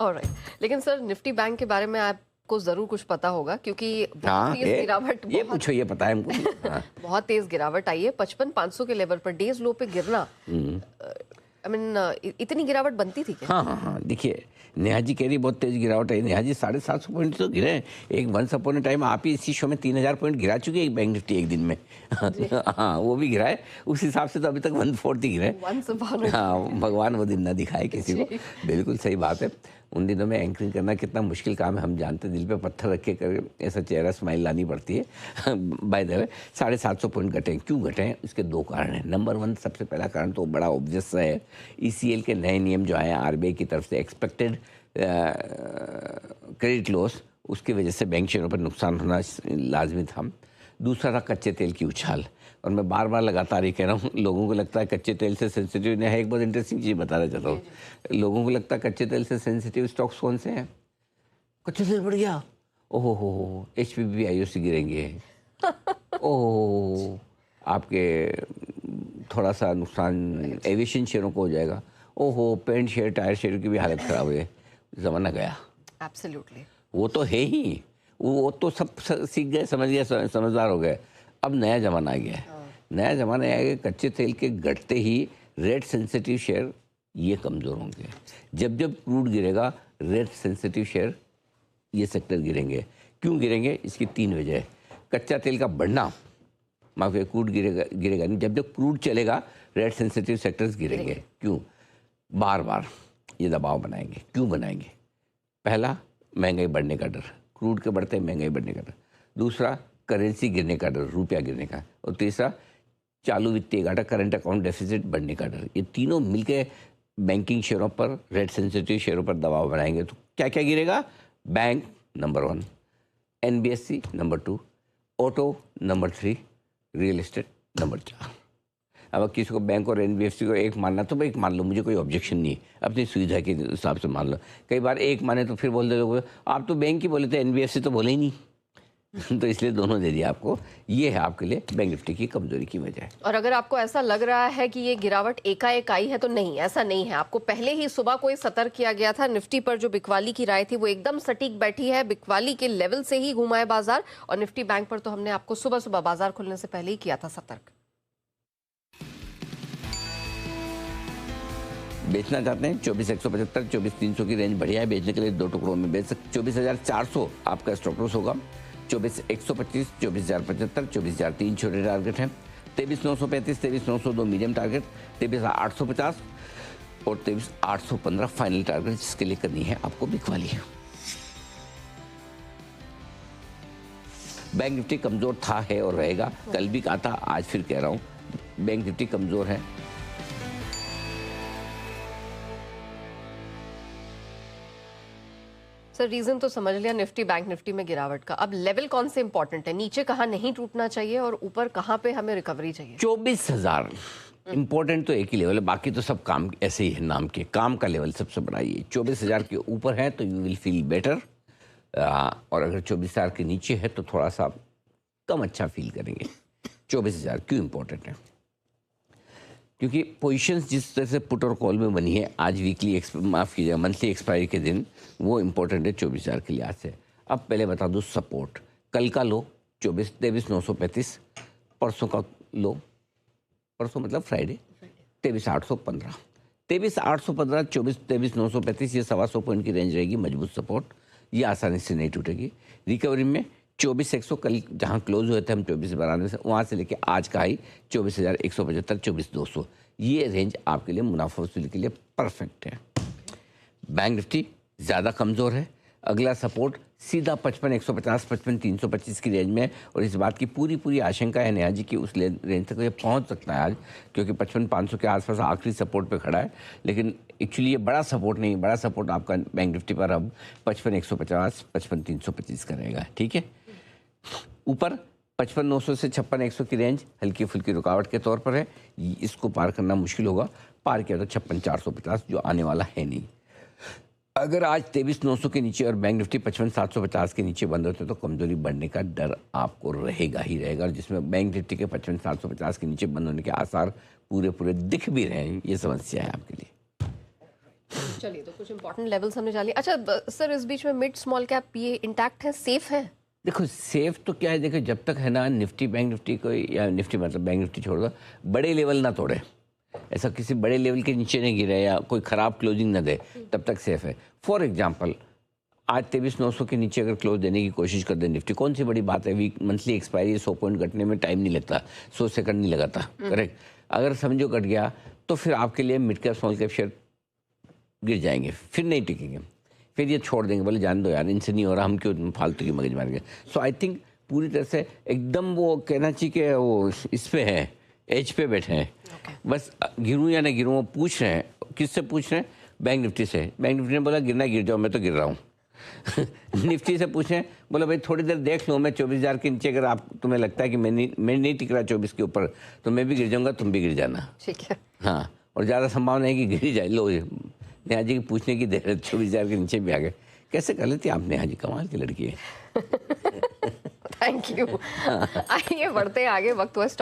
Alright, लेकिन sir Nifty bank के बारे में आपको जरूर कुछ पता होगा क्योंकि बहुत तेज गिरावट, ये पूछो, ये पता है हमको। हाँ। बहुत तेज गिरावट आई है 55,500 के लेवल पर, डेज लो पे गिरना। आई मीन इतनी गिरावट बनती थी क्या? हाँ हाँ हाँ, देखिए नेहा जी कह रही बहुत तेज गिरावट है। नेहा जी 750 पॉइंट तो गिरे हैं। एक वंस अपॉन ए टाइम आप ही इसी शो में 3000 पॉइंट गिरा चुके हैं एक बैंक निफ्टी एक दिन में। हाँ वो भी गिरा है, उस हिसाब से तो अभी तक 140 गिरे। हाँ भगवान वो दिन ना दिखाए किसी को। बिल्कुल सही बात है। उन दिनों में एंकरिंग करना कितना मुश्किल काम है हम जानते, दिल पे पत्थर रख के कर ऐसा चेहरा स्माइल लानी पड़ती है। बाय द वे 750 पॉइंट घटे हैं। क्यों घटे हैं? इसके दो कारण हैं। नंबर वन, सबसे पहला कारण तो बड़ा ऑब्वियस है, ईसीएल के नए नियम जो आए आरबीआई की तरफ से, एक्सपेक्टेड क्रेडिट लॉस, उसकी वजह से बैंक शेयरों पर नुकसान होना लाजमी था। दूसरा था कच्चे तेल की उछाल। और मैं बार बार लगातार ये कह रहा हूँ, लोगों को लगता है कच्चे तेल से सेंसिटिव है। एक बहुत इंटरेस्टिंग चीज़ बताना चाहता हूँ। लोगों को लगता है कच्चे तेल से सेंसिटिव स्टॉक्स कौन से हैं? कच्चे तेल बढ़ गया, ओहो हो, HPB IOC गिरेंगे, ओहो आपके थोड़ा सा नुकसान एविएशन शेयरों को हो जाएगा, ओहो पेंट शेयर टायर शेयर की भी हालत ख़राब है। ज़माना गया। एब्सोल्युटली। वो तो है ही, वो तो सब सीख गए, समझ गए, समझदार हो गए। अब नया ज़माना आ गया है। नया ज़माना आ गया, कच्चे तेल के घटते ही रेट सेंसिटिव शेयर ये कमज़ोर होंगे। जब जब क्रूड गिरेगा रेट सेंसिटिव शेयर ये सेक्टर गिरेंगे। क्यों गिरेंगे? इसकी तीन वजह है। कच्चा तेल का बढ़ना, माफ है, क्रूड गिरेगा नहीं। जब जब क्रूड चलेगा रेट सेंसिटिव सेक्टर्स गिरेंगे। क्यों? बार बार ये दबाव बनाएंगे। क्यों बनाएंगे? पहला, महंगाई बढ़ने का डर, क्रूड के बढ़ते महंगाई बढ़ने का डर। दूसरा, करेंसी गिरने का डर, रुपया गिरने का। और तीसरा, चालू वित्तीय घाटा, करंट अकाउंट डेफिसिट बढ़ने का डर। ये तीनों मिलके बैंकिंग शेयरों पर, रेट सेंसिटिव शेयरों पर दबाव बनाएंगे। तो क्या क्या गिरेगा? Bank number 1, NBSC number 2, auto number 3, real estate number 4। अब किसी को बैंक और NBFC को एक मानना तो एक मान लो, मुझे कोई ऑब्जेक्शन नहीं है, अपनी सुविधा के हिसाब से मान लो। कई बार एक माने तो फिर बोल दे लोग आप तो बैंक ही बोले थे, NBFC तो बोले ही नहीं। तो इसलिए दोनों दे दिया आपको। ये है आपके लिए बैंक निफ्टी की कमजोरी की वजह। और अगर आपको ऐसा लग रहा है कि ये गिरावट एकाएक आई है, तो नहीं, ऐसा नहीं है। आपको पहले ही सुबह कोई सतर्क किया गया था। निफ्टी पर जो बिकवाली की राय थी वो एकदम सटीक बैठी है। बिकवाली के लेवल से ही घुमा है बाजार। और निफ्टी बैंक पर तो हमने आपको सुबह सुबह बाजार खुलने से पहले ही किया था सतर्क। बेचना चाहते हैं 24,175, 24,300 की रेंज बढ़िया है बेचने के लिए। दो टुकड़ों में बेच सकते। 24,400 आपका स्टॉप लॉस होगा। 24,125, 24,075, 24,003 छोटे टारगेट हैं। 23,935, 23,902 मीडियम टारगेट, 23,850 और 23,815 फाइनल टारगेट, जिसके लिए करनी है आपको बिकवाली। बैंक निफ्टी कमजोर था, है और रहेगा। कल भी कहा था, आज फिर कह रहा हूं, बैंक निफ्टी कमजोर है। सर रीजन तो समझ लिया निफ्टी बैंक निफ्टी में गिरावट का। अब लेवल कौन से इंपॉर्टेंट है? नीचे कहाँ नहीं टूटना चाहिए और ऊपर कहाँ पे हमें रिकवरी चाहिए? 24,000 इंपॉर्टेंट तो एक ही लेवल है, बाकी तो सब काम ऐसे ही है, नाम के काम का लेवल सबसे बड़ा ये। 24,000 के ऊपर है तो यू विल फील बेटर, और अगर 24,000 के नीचे है तो थोड़ा सा कम अच्छा फील करेंगे। 24,000 क्यों इंपॉर्टेंट है? क्योंकि पोजीशंस जिस तरह से पुट और कॉल में बनी है आज, वीकली माफ़ कीजिएगा मंथली एक्सपायरी के दिन, वो इंपॉर्टेंट है 24,000 के लिहाज से। अब पहले बता दूँ सपोर्ट। कल का लो 23,935, परसों का लो, परसों मतलब फ्राइडे, 23,815, 23,815, 23,935, ये 125 पॉइंट की रेंज रहेगी, मजबूत सपोर्ट। ये आसानी से नहीं टूटेगी। रिकवरी में 24,100, कल जहां क्लोज हुए थे हम 24,92 से, वहां से लेके आज का हाई 24,175, 24,200, ये रेंज आपके लिए मुनाफा वसूली के लिए परफेक्ट है। बैंक निफ्टी ज़्यादा कमज़ोर है। अगला सपोर्ट सीधा 55,150, 55,325 की रेंज में। और इस बात की पूरी आशंका है नेहा जी की उस रेंज तक ये पहुंच सकता है आज, क्योंकि 55,500 के आसपास आखिरी सपोर्ट पे खड़ा है। लेकिन एक्चुअली ये बड़ा सपोर्ट नहीं, बड़ा सपोर्ट आपका बैंक निफ्टी पर अब 55,150, 55,325 का रहेगा। ठीक है, ऊपर 55,900 से 56,100 की रेंज हल्की फुल्की रुकावट के तौर पर है। इसको पार करना मुश्किल होगा। पार किया तो 56,450, जो आने वाला है नहीं। अगर आज 23,900 के नीचे और बैंक निफ्टी 55,750 के नीचे बंद होते तो कमजोरी बढ़ने का डर आपको रहेगा ही रहेगा। और जिसमें बैंक निफ्टी के 55,750 के नीचे बंद होने के आसार पूरे दिख भी रहे हैं, ये समस्या है आपके लिए। चलिए, तो कुछ इंपॉर्टेंट लेवल्स हमने जान लिए। अच्छा सर, इस बीच में मिड स्मॉल कैप ये इंटैक्ट है, सेफ है? देखो सेफ तो क्या है, देखो जब तक है ना निफ्टी बैंक निफ्टी कोई, या निफ्टी मतलब बैंक निफ्टी छोड़ दो, बड़े लेवल ना तोड़े, ऐसा किसी बड़े लेवल के नीचे नहीं गिरे या कोई ख़राब क्लोजिंग ना दे, तब तक सेफ है। फॉर एग्जांपल आज 23,900 के नीचे अगर क्लोज देने की कोशिश कर दे निफ्टी, कौन सी बड़ी बात है, वीक मंथली एक्सपायरी 100 पॉइंट कटने में टाइम नहीं लगता, 100 सेकंड नहीं लगाता, करेक्ट। अगर समझो कट गया तो फिर आपके लिए mid cap small cap share गिर जाएंगे, फिर नहीं टिकेंगे, फिर ये छोड़ देंगे, बोले जान दो यार, इनसे नहीं हो रहा, हम क्यों फालतू की मगज मार गए। सो आई थिंक पूरी तरह से एकदम वो कहना चाहिए कि वो इस पे है, एज पे बैठे हैं, बस गिरूँ या ना गिरूँ वो पूछ रहे हैं। किससे पूछ रहे हैं? बैंक निफ्टी से। बैंक निफ्टी ने बोला गिरना गिर जाओ, मैं तो गिर रहा हूँ। निफ्टी से पूछें, बोला भाई थोड़ी देर देख लो, मैं 24,000 के नीचे अगर आप तुम्हें लगता है कि मैं नहीं टिक रहा 24 के ऊपर, तो मैं भी गिर जाऊंगा, तुम भी गिर जाना। ठीक है। हाँ, और ज़्यादा संभावना है कि गिर ही जाए। लो नेहा जी की पूछने की देर 24,000 के नीचे भी आ गए। कैसे कर लेती आप नेहा जी, कमाल की लड़की है। Thank you. आइए बढ़ते हैं आगे, वक्त हुआ स्टॉक